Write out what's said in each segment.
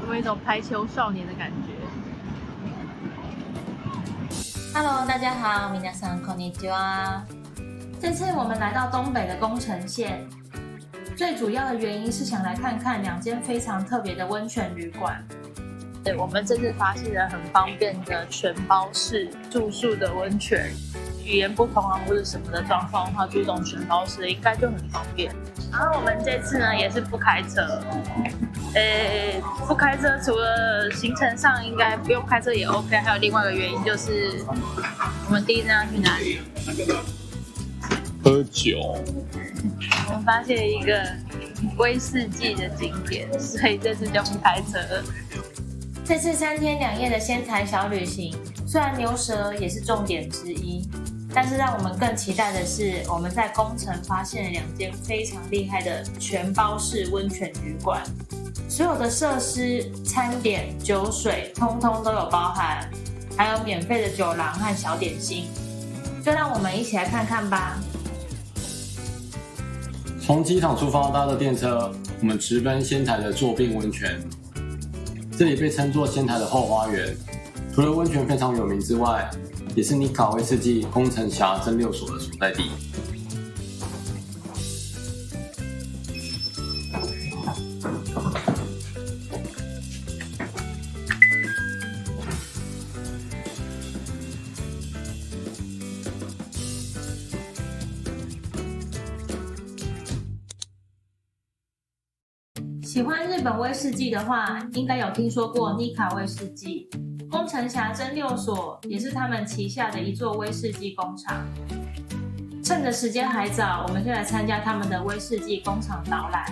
有一种排球少年的感觉。Hello， 大家好，皆さんこんにちは。这次我们来到东北的宫城县，最主要的原因是想来看看2间非常特别的温泉旅馆。对，我们这次发现了很方便的全包式住宿的温泉，语言不通啊或者什么的状况的话，住这种全包式的应该就很方便。然后我们这次呢也是不开车，不开车除了行程上应该不用开车也 OK， 还有另外一个原因就是我们第一站要去哪里？喝酒。我们发现一个威士忌的景点，所以这次就不开车了。这次3天2夜的仙台小旅行，虽然牛舌也是重点之一，但是让我们更期待的是，我们在宫城发现了2间非常厉害的全包式温泉旅馆，所有的设施、餐点、酒水，通通都有包含，还有免费的酒廊和小点心，就让我们一起来看看吧。从机场出发搭的电车，我们直奔仙台的座并温泉。这里被称作仙台的后花园，除了温泉非常有名之外，也是尼卡威士忌宫城峡蒸馏所的所在地。喜欢日本威士忌的话，应该有听说过尼卡威士忌。宫城峡蒸馏所也是他们旗下的一座威士忌工厂。趁着时间还早，我们就来参加他们的威士忌工厂导览。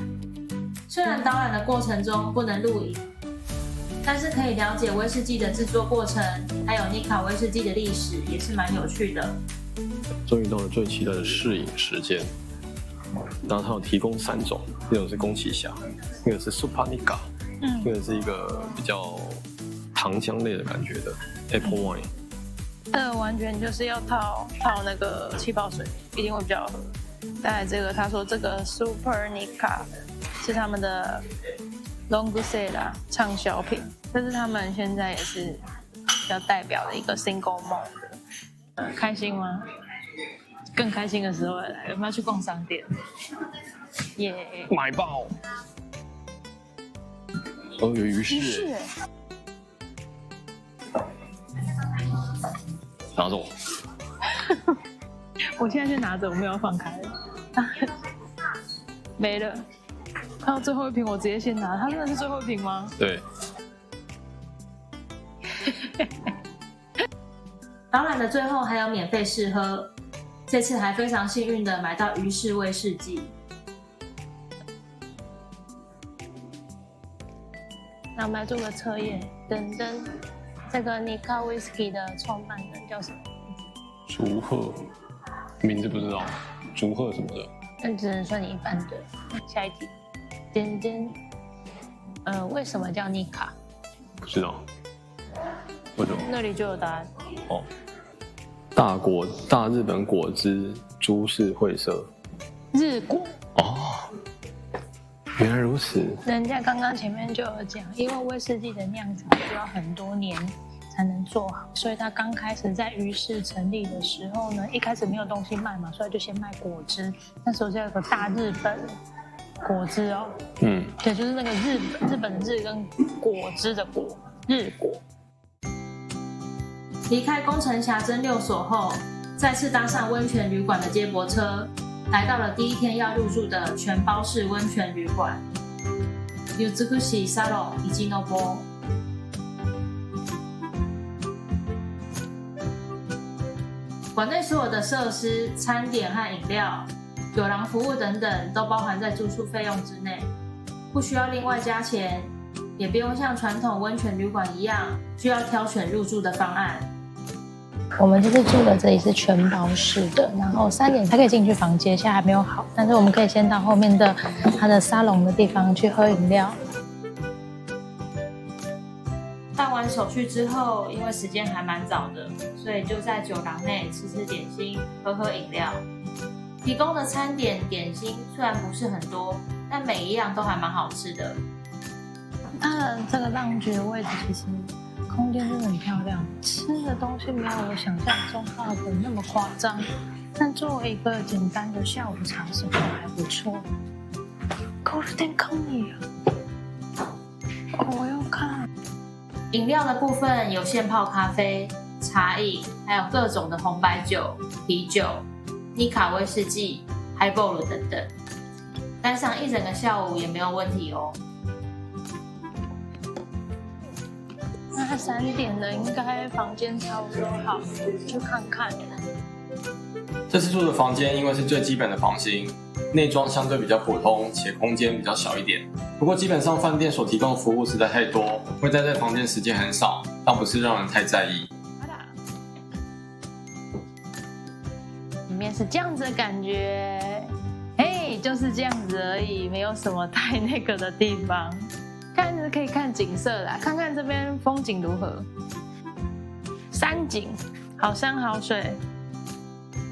虽然导览的过程中不能录影，但是可以了解威士忌的制作过程，还有尼卡威士忌的历史，也是蛮有趣的。终于到了最期待的试饮时间。然后它有提供3种，一种是宫崎峡，一个是 Super Nika， 一个是一个比较糖浆类的感觉的 Apple Wine。完全就是要泡那个气泡水，一定会比较好喝。再来这个，他说这个 Super Nika 是他们的 Long Seller 畅销品，这是他们现在也是比较代表的一个 Single Malt 的。开心吗？更开心的时候来，我们要去逛商店，耶！买爆！哦，有鱼翅耶！拿走。我现在就拿着，我没有放开了，没了。看到最后一瓶，我直接先拿。它真的是最后一瓶吗？对。导览的最后还有免费试喝。这次还非常幸运的买到鱼式威士忌。那我们来做个测验，噔噔，这个 Nika Whisky 的创办人叫什么名字？竹鹤，名字不知道，竹鹤什么的。那只能算你一半的。下一题，噔噔，为什么叫 Nika？ 不知道，为什么？那里就有答案。哦。大日本果汁株式会社，日果哦，原来如此。人家刚刚前面就有讲，因为威士忌的酿造需要很多年才能做好，所以他刚开始在鱼市成立的时候呢，一开始没有东西卖嘛，所以就先卖果汁。那时候就有个大日本果汁哦，对，就是那个日本的日跟果汁的果，日果。离开宫城峡蒸馏所后，再次搭上温泉旅馆的接驳车，来到了第1天要入住的全包式温泉旅馆 Yuzukushi Salon Ijinobo。馆内所有的设施、餐点和饮料、酒廊服务等等，都包含在住宿费用之内，不需要另外加钱，也不用像传统温泉旅馆一样需要挑选入住的方案。我们这次住的这里是全包式的，然后3点才可以进去房间，现在还没有好，但是我们可以先到后面的它的沙龙的地方去喝饮料。办完手续之后，因为时间还蛮早的，所以就在酒廊内吃吃点心，喝喝饮料。提供的餐点点心虽然不是很多，但每一样都还蛮好吃的。它的们这个浪觉的位置其实空间真的很漂亮，吃的东西没有我想象中的那么夸张，但作为一个简单的下午茶时候还不错。Golden Coney 我要看。饮料的部分有现泡咖啡、茶饮，还有各种的红白酒、啤酒、尼卡威士忌、Highball 等等，待上一整个下午也没有问题哦。那3点的应该房间差不多好，去看看。这次住的房间因为是最基本的房型，内装相对比较普通，且空间比较小一点。不过基本上饭店所提供的服务实在太多，会待在房间时间很少，倒不是让人太在意。里面是这样子的感觉，嘿，就是这样子而已，没有什么太那个的地方。看着可以看景色啦，看看这边风景如何。山景，好山好水，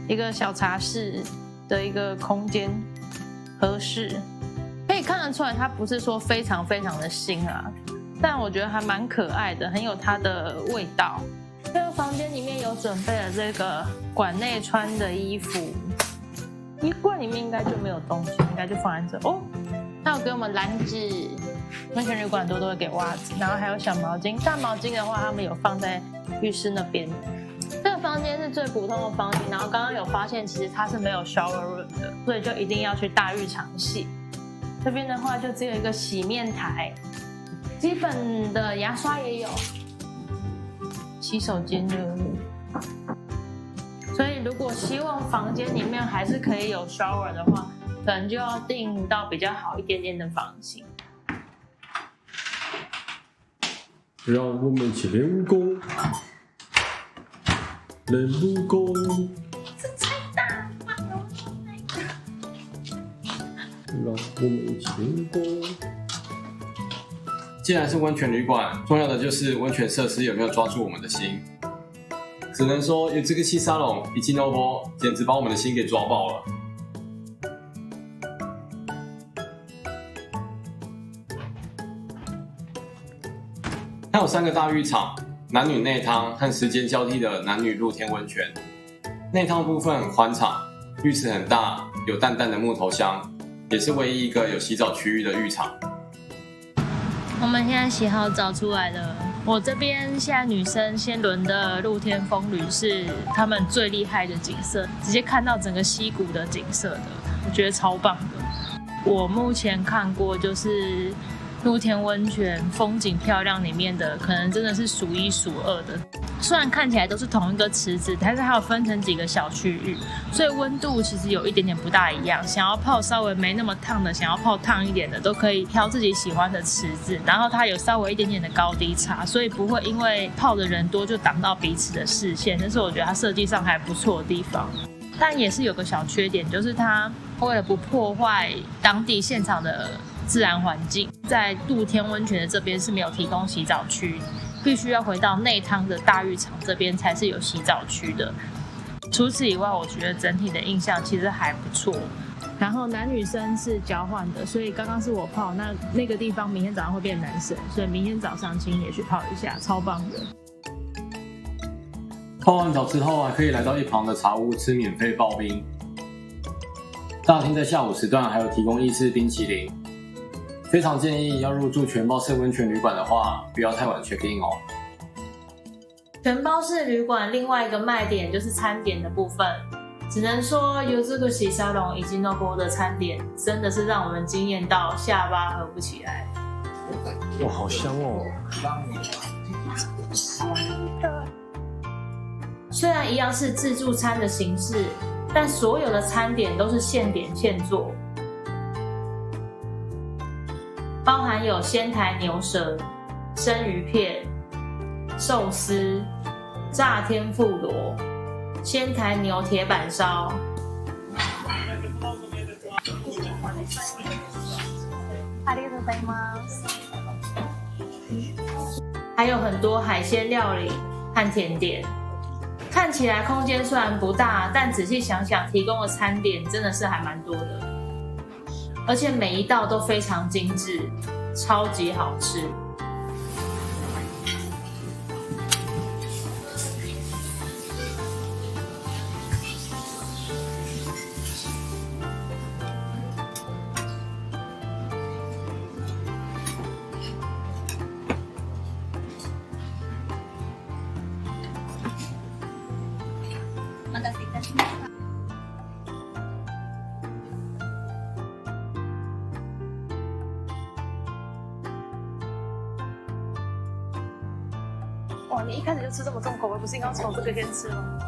一个小茶室的一个空间，合适。可以看得出来，它不是说非常非常的新啊，但我觉得还蛮可爱的，很有它的味道。这个房间里面有准备了这个馆内穿的衣服，衣柜里面应该就没有东西，应该就放在这哦。它有给我们篮子，温泉旅馆都会给袜子，然后还有小毛巾。大毛巾的话，他们有放在浴室那边。这个房间是最普通的房型，然后刚刚有发现，其实它是没有 shower room 的，所以就一定要去大浴场洗。这边的话就只有一个洗面台，基本的牙刷也有，洗手间就有。所以如果希望房间里面还是可以有 shower 的话，可能就要订到比较好一点点的房型。让我们一起练功，练武功。这太大了，让我们一起练功。既然是温泉旅馆，重要的就是温泉设施有没有抓住我们的心。只能说有这个西沙龙以及 Novo 简直把我们的心给抓爆了。它有3个大浴场，男女内汤和时间交替的男女露天温泉。内汤部分很宽敞，浴池很大，有淡淡的木头香，也是唯一一个有洗澡区域的浴场。我们现在洗好澡出来了。我这边现在女生先轮的露天风旅是他们最厉害的景色，直接看到整个溪谷的景色的，我觉得超棒的。我目前看过就是露天温泉风景漂亮里面的，可能真的是数1数2的。虽然看起来都是同一个池子，但是还有分成几个小区域，所以温度其实有一点点不大一样。想要泡稍微没那么烫的，想要泡烫一点的，都可以挑自己喜欢的池子。然后它有稍微一点点的高低差，所以不会因为泡的人多就挡到彼此的视线。这是我觉得它设计上还不错的地方。但也是有个小缺点，就是它为了不破坏当地现场的自然环境，在露天温泉的这边是没有提供洗澡区，必须要回到内汤的大浴场这边才是有洗澡区的。除此以外，我觉得整体的印象其实还不错。然后男女生是交换的，所以刚刚是我泡，那个地方明天早上会变男生，所以明天早上请也去泡一下，超棒的。泡完澡之后还可以来到一旁的茶屋吃免费刨冰。大厅在下午时段还有提供意式冰淇淋。非常建议要入住全包式温泉旅馆的话，不要太晚 check in 哦。全包式旅馆另外一个卖点就是餐点的部分，只能说有这个洗沙龙以及 Novo 的餐点真的是让我们惊艳到下巴合不起来。哇，好香哦！虽然一样是自助餐的形式，但所有的餐点都是现点现做，包含有仙台牛舌、生鱼片、寿司、炸天妇罗、仙台牛铁板烧。还有很多海鲜料理和甜点。看起来空间虽然不大，但仔细想想，提供的餐点真的是还蛮多的，而且每一道都非常精致，超级好吃。哇，你一开始就吃这么重口味，不是应该从这个先吃吗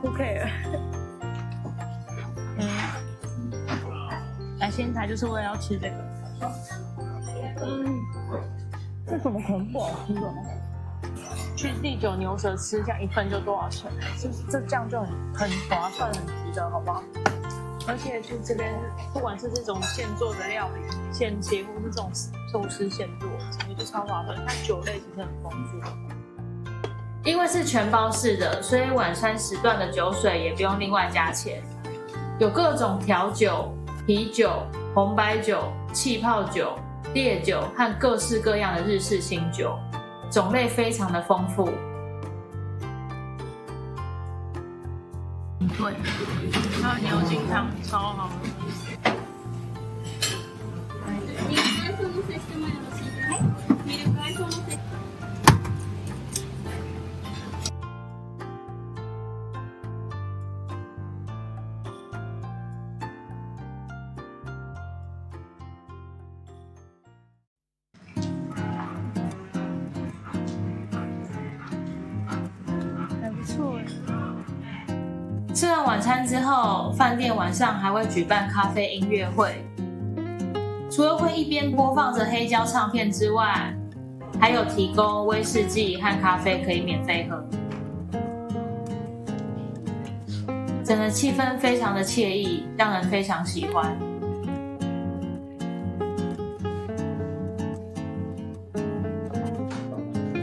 ？Who care？ 来仙台就是为了要吃这个。这怎么可能不好吃的呢？去第9牛舌吃，这样一份就多少钱？这样就很划算，很值得，好不好？而且去这边，不管是这种现做的料理、现切，或是这种寿司现做，整个就超划算。它酒类其实很丰富。因为是全包式的，所以晚餐时段的酒水也不用另外加钱，有各种调酒、啤酒、红白酒、气泡酒、烈酒和各式各样的日式清酒，种类非常的丰富。对，还有牛筋汤，超好的。ミルクアイスをお乗せしてもよろしいですか？ミルクアイスをお乗せ。还不错耶。吃完晚餐之后，饭店晚上还会举办咖啡音乐会，除了会一边播放着黑胶唱片之外，还有提供威士忌和咖啡可以免费喝。整个气氛非常的惬意，让人非常喜欢。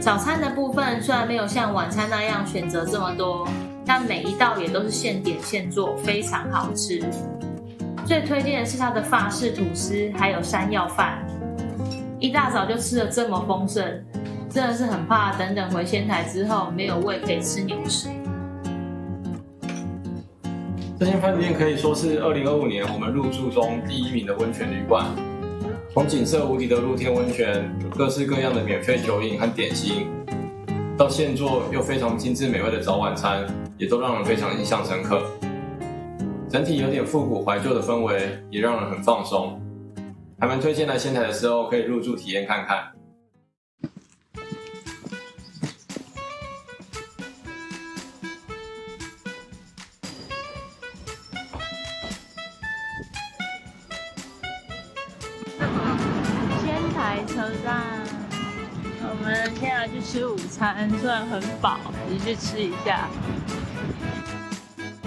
早餐的部分虽然没有像晚餐那样选择这么多，但每一道也都是现点现做，非常好吃。最推荐的是它的法式吐司，还有山药饭。一大早就吃得这么丰盛，真的是很怕等等回仙台之后没有胃可以吃牛食。这间饭店可以说是2025年我们入住中第1名的温泉旅馆。从景色无敌的露天温泉，各式各样的免费酒饮和点心，到现做又非常精致美味的早晚餐，也都让人非常印象深刻。整体有点复古怀旧的氛围，也让人很放松。还蛮推荐来仙台的时候可以入住体验看看。仙台车站，我们现在去吃午餐，虽然很饱，也去吃一下。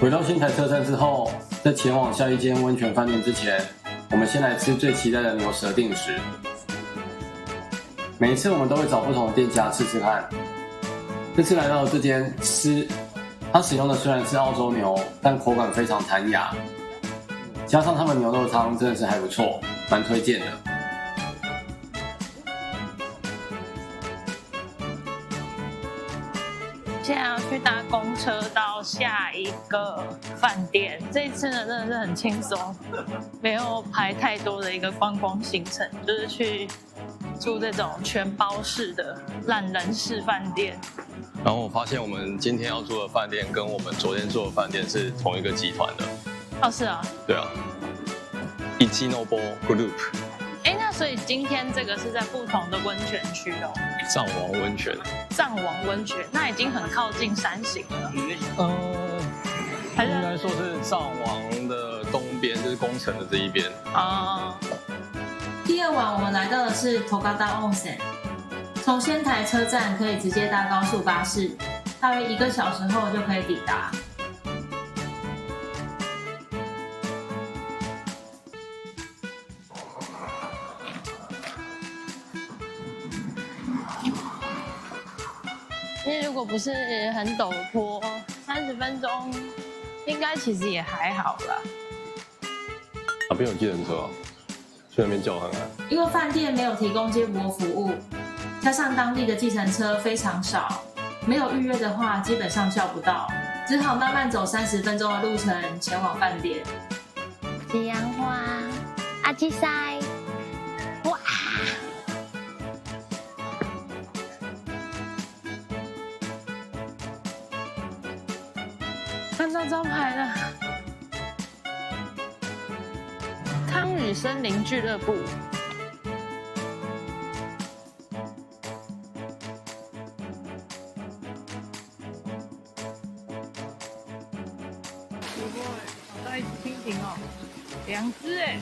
回到仙台车站之后，在前往下一间温泉饭店之前，我们先来吃最期待的牛舌定食。每一次我们都会找不同的店家吃吃看。这次来到的这间它使用的虽然是澳洲牛，但口感非常弹牙，加上他们牛肉汤真的是还不错，蛮推荐的。现在要去搭公车到下一个饭店。这一次呢，真的是很轻松，没有排太多的一个观光行程，就是去住这种全包式的懒人式饭店。然后我发现我们今天要住的饭店跟我们昨天住的饭店是同一个集团的。哦，是啊。对啊 ，Ichinobu Group。那所以今天这个是在不同的温泉区哦。藏王温泉。藏王温泉，那已经很靠近山形了。应该说是藏王的东边，就是宫城的这一边。第二晚我们来到的是 Togata Onsen， 从仙台车站可以直接搭高速巴士，大约1个小时后就可以抵达。因为如果不是很陡坡，30分钟应该其实也还好啦。哪边有计程车啊？去那边叫看看。因为饭店没有提供接驳服务，加上当地的计程车非常少，没有预约的话基本上叫不到，只好慢慢走30分钟的路程前往饭店。吉阳花，阿基塞，哇！看到招牌了，汤屿森林俱乐部。好大一只蜻蜓哦，2只哎，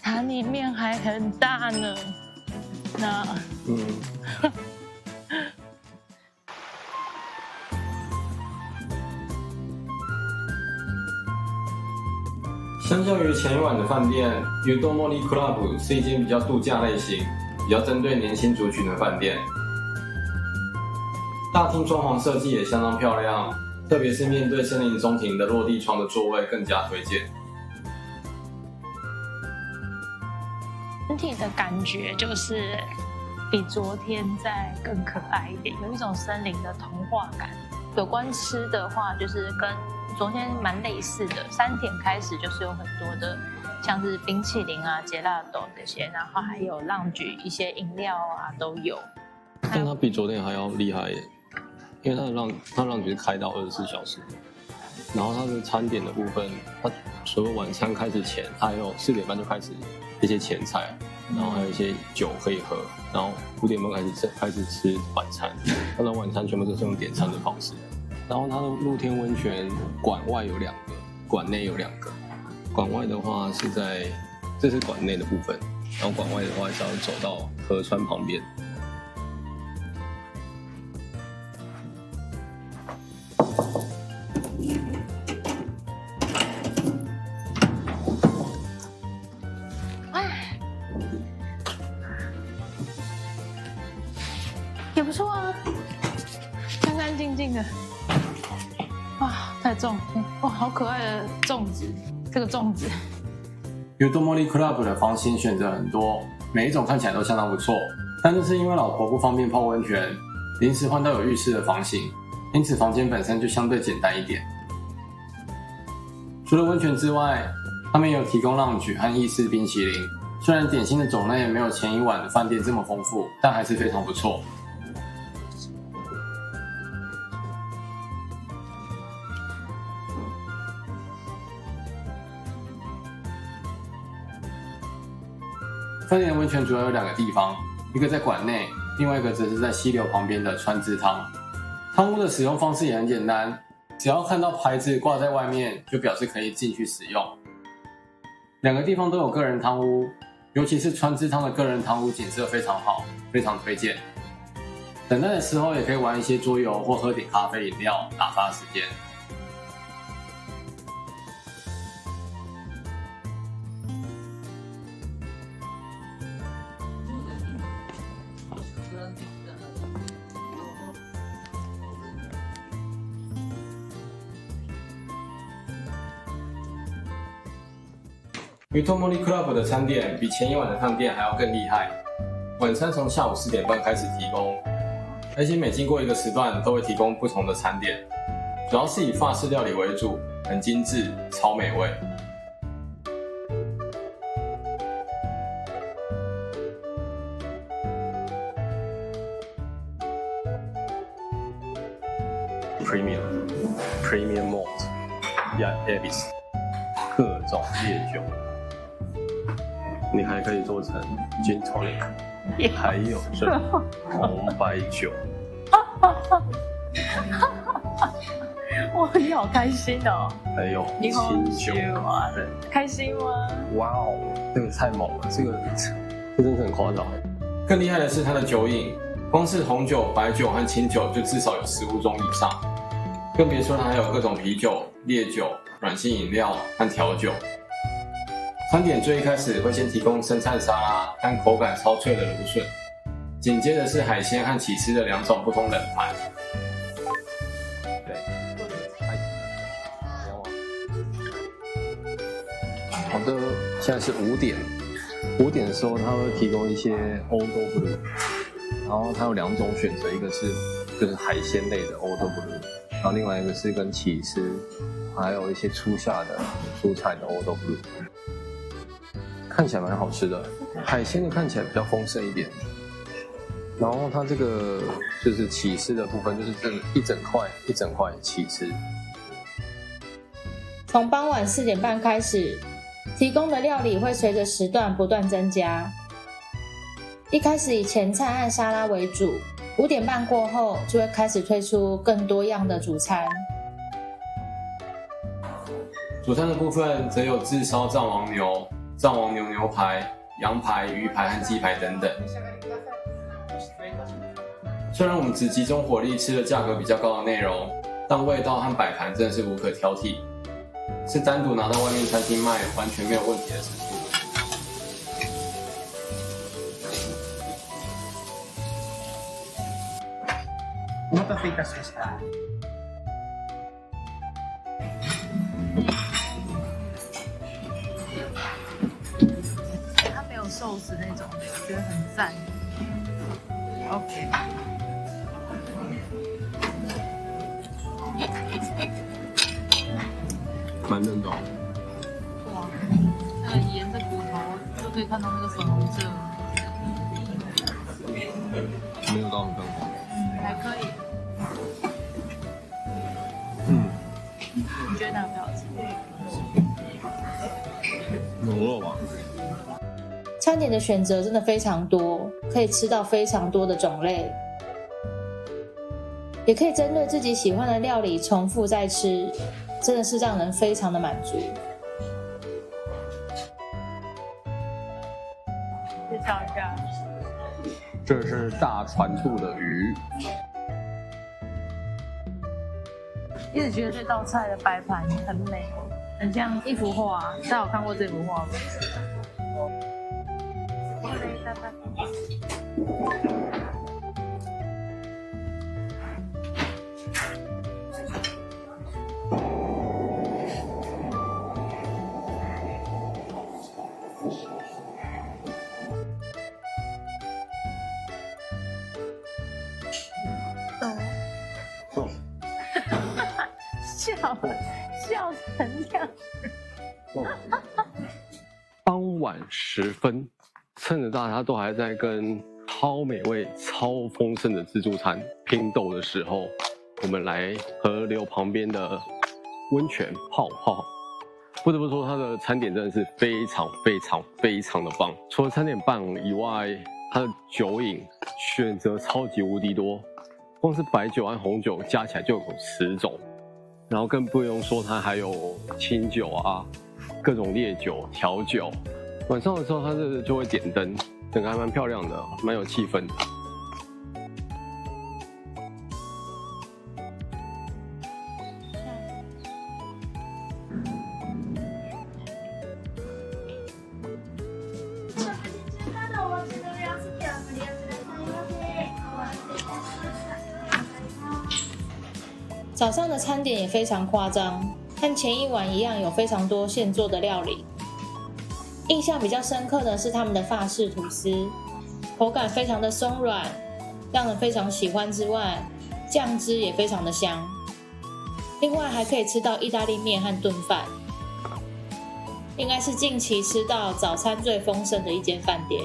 它里面还很大呢。那相较于前一晚的饭店 ，Udomori Club 是一间比较度假类型、比较针对年轻族群的饭店。大厅装潢设计也相当漂亮，特别是面对森林中庭的落地窗的座位更加推荐。整体的感觉就是比昨天再更可爱一点，有一种森林的童话感。有关吃的话，就是跟昨天蛮类似的，3点开始就是有很多的，像是冰淇淋啊、杰拉豆这些，然后还有浪举一些饮料啊都有。但它比昨天还要厉害耶，因为它的浪举是开到24小时，然后它的餐点的部分，它除了晚餐开始前，它还有4点半就开始一些前菜，然后还有一些酒可以喝，然后5点半开始吃晚餐，当然晚餐全部都是用点餐的方式。然后它的露天温泉馆外有2个，馆内有2个。馆外的话是这是馆内的部分，然后馆外的话是要走到河川旁边。也不错啊，干干净净的。哇，太重！哇，好可爱的粽子，这个粽子。Udomori Club 的房型选择很多，每一种看起来都相当不错，但就是因为老婆不方便泡温泉，临时换到有浴室的房型，因此房间本身就相对简单一点。除了温泉之外，他们也有提供浪举和意式冰淇淋。虽然点心的种类没有前一晚的饭店这么丰富，但还是非常不错。饭店的温泉主要有2个地方，一个在馆内，另外一个则是在溪流旁边的川之汤。汤屋的使用方式也很简单，只要看到牌子挂在外面，就表示可以进去使用。2个地方都有个人汤屋，尤其是川之汤的个人汤屋景色非常好，非常推荐。等待的时候也可以玩一些桌游或喝点咖啡饮料打发时间。Udomori Club 的餐点比前一晚的饭店还要更厉害，晚餐从下午4点半开始提供，而且每经过一个时段都会提供不同的餐点，主要是以法式料理为主，很精致，超美味。Premium Malt Yavis 各种烈酒。你还可以做成 Gin Tonic， 还有这红白酒。哇，你好开心哦！还有你好清酒啊，开心吗？哇哦，这个太猛了，这真的很夸张。更厉害的是它的酒饮，光是红酒、白酒和清酒就至少有15种以上，更别说它还有各种啤酒、烈酒、软性饮料和调酒。餐点最一开始会先提供生菜沙拉和口感超脆的芦笋，紧接着是海鲜和起司的2种不同冷盘。对，好的，现在是5点。5点的时候，它会提供一些 Old Blue， 然后它有2种选择，一个是就是海鲜类的 Old Blue， 然后另外一个是跟起司，还有一些初夏的蔬菜的 Old Blue。看起来蛮好吃的，海鲜的看起来比较丰盛一点，然后它这个就是起司的部分，就是这一整块起司。从傍晚4点半开始，提供的料理会随着时段不断增加。一开始以前菜和沙拉为主，5点半过后就会开始推出更多样的主餐。主餐的部分则有炙烧藏王牛、藏王牛牛排、羊排、鱼排和鸡排等等。虽然我们只集中火力吃了价格比较高的内容，但味道和摆盘真的是无可挑剔，是单独拿到外面餐厅卖完全没有问题的程度。お待たせいたしました。它没有寿司那种的，我觉得很赞。OK。蛮嫩的哦。哇，那个沿着骨头就可以看到那个粉红色。没有到很刚好。还可以。你觉得哪个比较好吃？牛肉吧。餐点的选择真的非常多，可以吃到非常多的种类，也可以针对自己喜欢的料理重复再吃，真的是让人非常的满足。介绍一下。这是大船肚的鱼，一直觉得这道菜的摆盘很美，很像一幅画。大家有看过这幅画吗？笑成这样。傍晚时分，趁着大家都还在跟超美味、超丰盛的自助餐拼斗的时候，我们来河流旁边的温泉泡泡。不得不说，它的餐点真的是非常非常非常的棒。除了餐点棒以外，它的酒饮选择超级无敌多，光是白酒和红酒加起来就有10种。然后更不用说它还有清酒啊，各种烈酒、调酒。晚上的时候它就会点灯，整个还蛮漂亮的，蛮有气氛的。早上的餐点也非常夸张，和前一晚一样，有非常多现做的料理。印象比较深刻的是他们的法式吐司，口感非常的松软，让人非常喜欢之外，酱汁也非常的香。另外还可以吃到意大利面和炖饭，应该是近期吃到早餐最丰盛的一间饭店。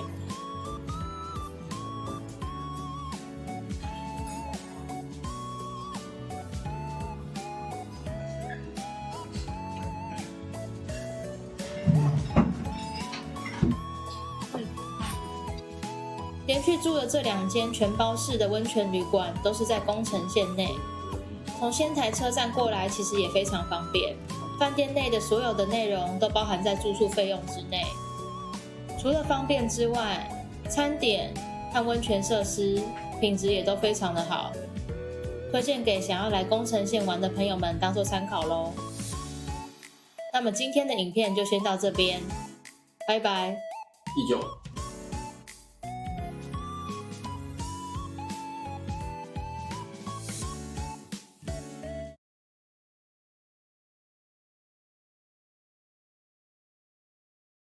连续住的这2间全包式的温泉旅馆都是在宫城县内，从仙台车站过来其实也非常方便。饭店内的所有的内容都包含在住宿费用之内。除了方便之外，餐点和温泉设施品质也都非常的好，推荐给想要来宫城县玩的朋友们当做参考咯。那么今天的影片就先到这边，拜拜。第9。